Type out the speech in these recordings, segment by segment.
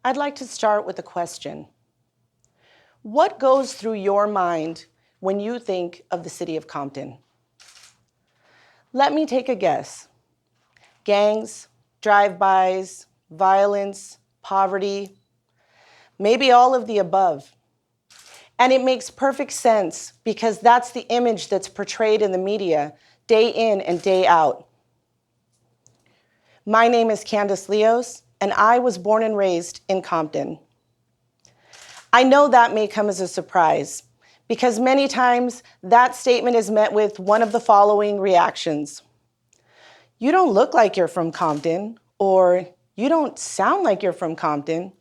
I'd like to start with a question. What goes through your mind when you think of the city of Compton? Let me take a guess. Gangs, drive-bys, violence, poverty, maybe all of the above. And it makes perfect sense because that's the image that's portrayed in the media day in and day out. My name is Candace Leos, and I was born and raised in Compton. I know that may come as a surprise because many times that statement is met with one of the following reactions. You don't look like you're from Compton, or you don't sound like you're from Compton.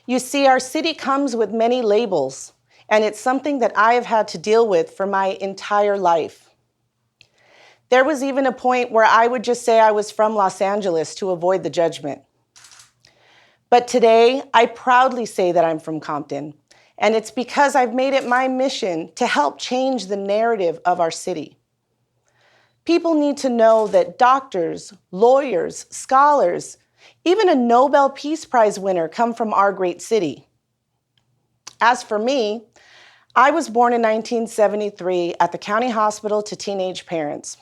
You see, our city comes with many labels, and it's something that I have had to deal with for my entire life. There was even a point where I would just say I was from Los Angeles to avoid the judgment. But today, I proudly say that I'm from Compton, and it's because I've made it my mission to help change the narrative of our city. People need to know that doctors, lawyers, scholars, even a Nobel Peace Prize winner come from our great city. As for me, I was born in 1973 at the county hospital to teenage parents.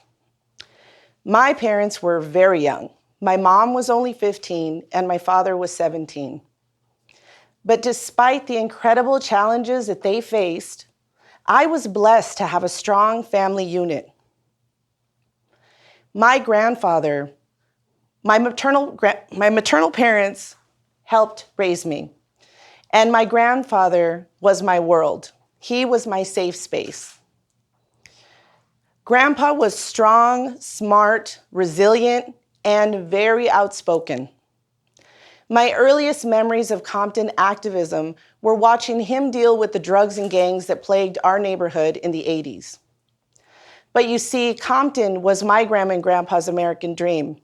My parents were very young. My mom was only 15 and my father was 17. But despite the incredible challenges that they faced, I was blessed to have a strong family unit. My grandfather, my maternal parents helped raise me, and my grandfather was my world. He was my safe space. Grandpa was strong, smart, resilient, and very outspoken. My earliest memories of Compton activism were watching him deal with the drugs and gangs that plagued our neighborhood in the 80s. But you see, Compton was my grandma and grandpa's American dream.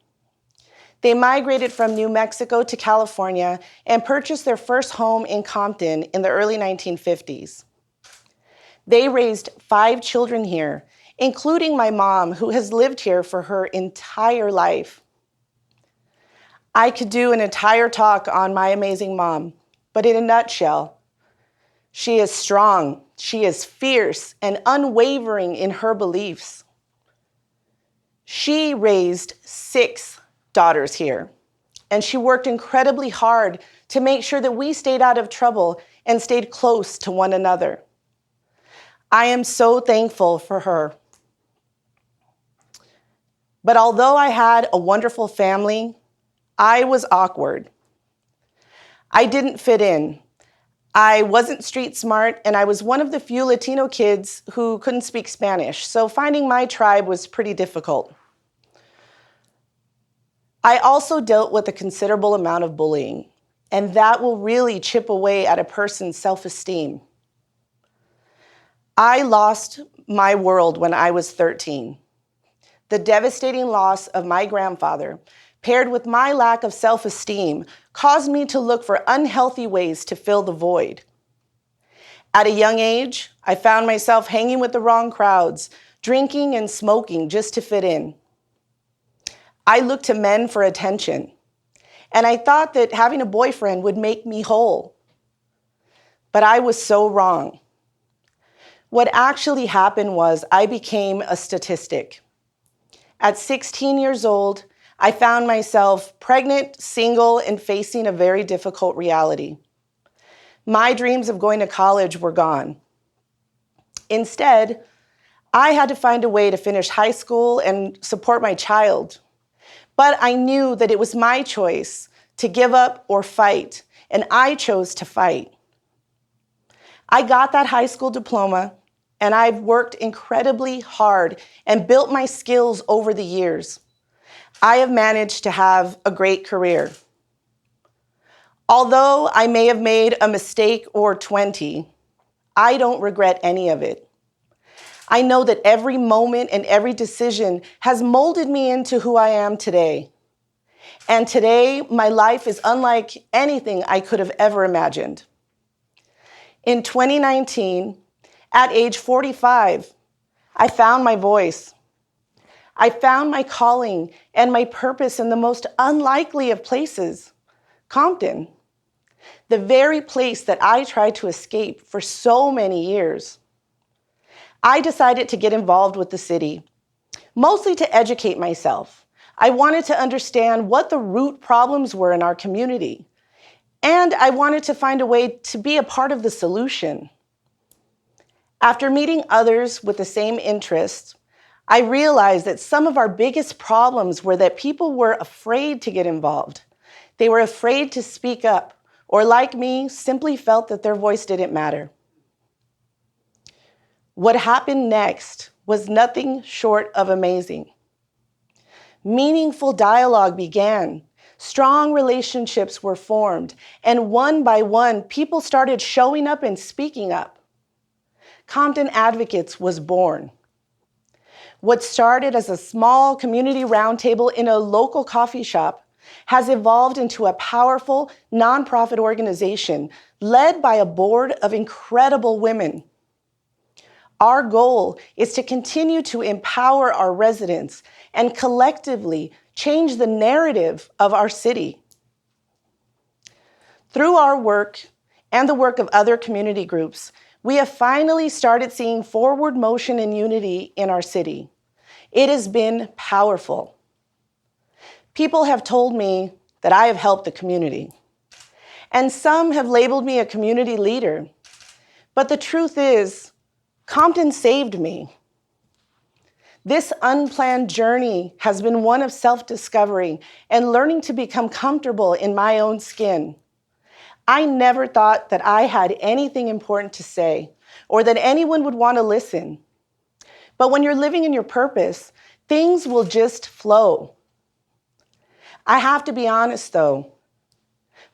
They migrated from New Mexico to California and purchased their first home in Compton in the early 1950s. They raised 5 children here, including my mom, who has lived here for her entire life. I could do an entire talk on my amazing mom, but in a nutshell, she is strong, she is fierce and unwavering in her beliefs. She raised 6 daughters here, and she worked incredibly hard to make sure that we stayed out of trouble and stayed close to one another. I am so thankful for her. But although I had a wonderful family, I was awkward. I didn't fit in. I wasn't street smart, and I was one of the few Latino kids who couldn't speak Spanish, so finding my tribe was pretty difficult. I also dealt with a considerable amount of bullying, and that will really chip away at a person's self-esteem. I lost my world when I was 13. The devastating loss of my grandfather, paired with my lack of self-esteem, caused me to look for unhealthy ways to fill the void. At a young age, I found myself hanging with the wrong crowds, drinking and smoking just to fit in. I looked to men for attention, and I thought that having a boyfriend would make me whole. But I was so wrong. What actually happened was I became a statistic. At 16 years old, I found myself pregnant, single, and facing a very difficult reality. My dreams of going to college were gone. Instead, I had to find a way to finish high school and support my child. But I knew that it was my choice to give up or fight, and I chose to fight. I got that high school diploma, and I've worked incredibly hard and built my skills over the years. I have managed to have a great career. Although I may have made a mistake or 20, I don't regret any of it. I know that every moment and every decision has molded me into who I am today. And today, my life is unlike anything I could have ever imagined. In 2019, at age 45, I found my voice. I found my calling and my purpose in the most unlikely of places, Compton. the very place that I tried to escape for so many years. I decided to get involved with the city, mostly to educate myself. I wanted to understand what the root problems were in our community, and I wanted to find a way to be a part of the solution. After meeting others with the same interests, I realized that some of our biggest problems were that people were afraid to get involved. They were afraid to speak up, or like me, simply felt that their voice didn't matter. What happened next was nothing short of amazing. Meaningful dialogue began, strong relationships were formed, and one by one, people started showing up and speaking up. Compton Advocates was born. What started as a small community roundtable in a local coffee shop has evolved into a powerful nonprofit organization led by a board of incredible women. Our goal is to continue to empower our residents and collectively change the narrative of our city. Through our work and the work of other community groups, we have finally started seeing forward motion and unity in our city. It has been powerful. People have told me that I have helped the community, and some have labeled me a community leader. But the truth is, Compton saved me. This unplanned journey has been one of self-discovery and learning to become comfortable in my own skin. I never thought that I had anything important to say or that anyone would want to listen. But when you're living in your purpose, things will just flow. I have to be honest though.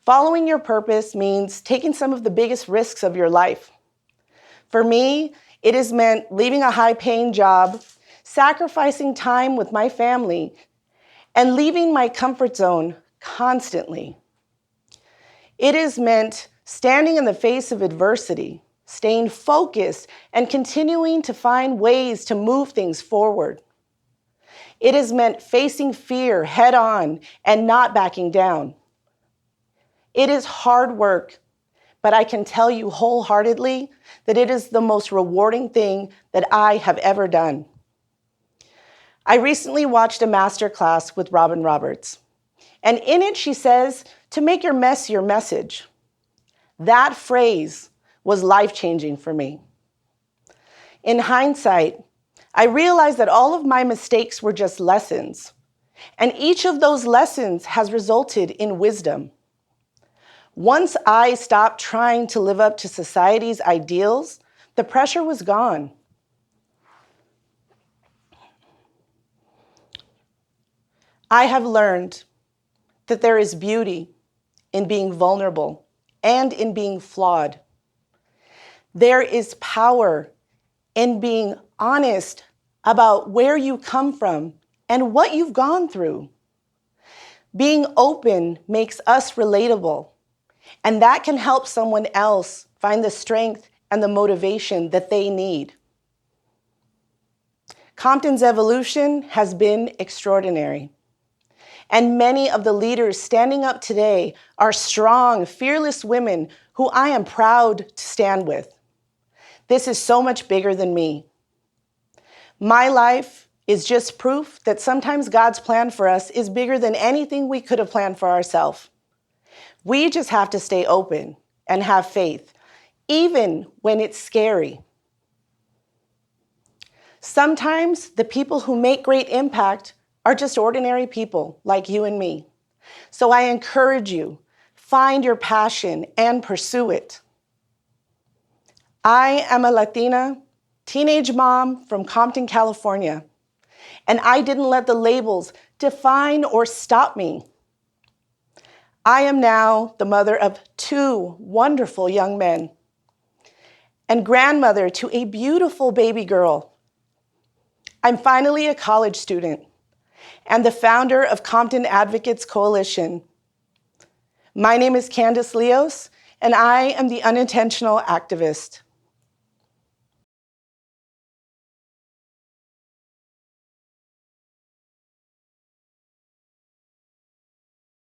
Following your purpose means taking some of the biggest risks of your life. For me, it has meant leaving a high-paying job, sacrificing time with my family, and leaving my comfort zone constantly. It has meant standing in the face of adversity, staying focused, and continuing to find ways to move things forward. It has meant facing fear head-on and not backing down. It is hard work, but I can tell you wholeheartedly that it is the most rewarding thing that I have ever done. I recently watched a masterclass with Robin Roberts, and in it she says, to make your mess your message. That phrase was life-changing for me. In hindsight, I realized that all of my mistakes were just lessons, and each of those lessons has resulted in wisdom. Once I stopped trying to live up to society's ideals, the pressure was gone. I have learned that there is beauty in being vulnerable and in being flawed. There is power in being honest about where you come from and what you've gone through. Being open makes us relatable, and that can help someone else find the strength and the motivation that they need. Compton's evolution has been extraordinary. And many of the leaders standing up today are strong, fearless women who I am proud to stand with. This is so much bigger than me. My life is just proof that sometimes God's plan for us is bigger than anything we could have planned for ourselves. We just have to stay open and have faith, even when it's scary. Sometimes the people who make great impact are just ordinary people like you and me. So I encourage you, find your passion and pursue it. I am a Latina teenage mom from Compton, California, and I didn't let the labels define or stop me. I am now the mother of 2 wonderful young men and grandmother to a beautiful baby girl. I'm finally a college student and the founder of Compton Advocates Coalition. My name is Candace Leos, and I am the Unintentional Activist.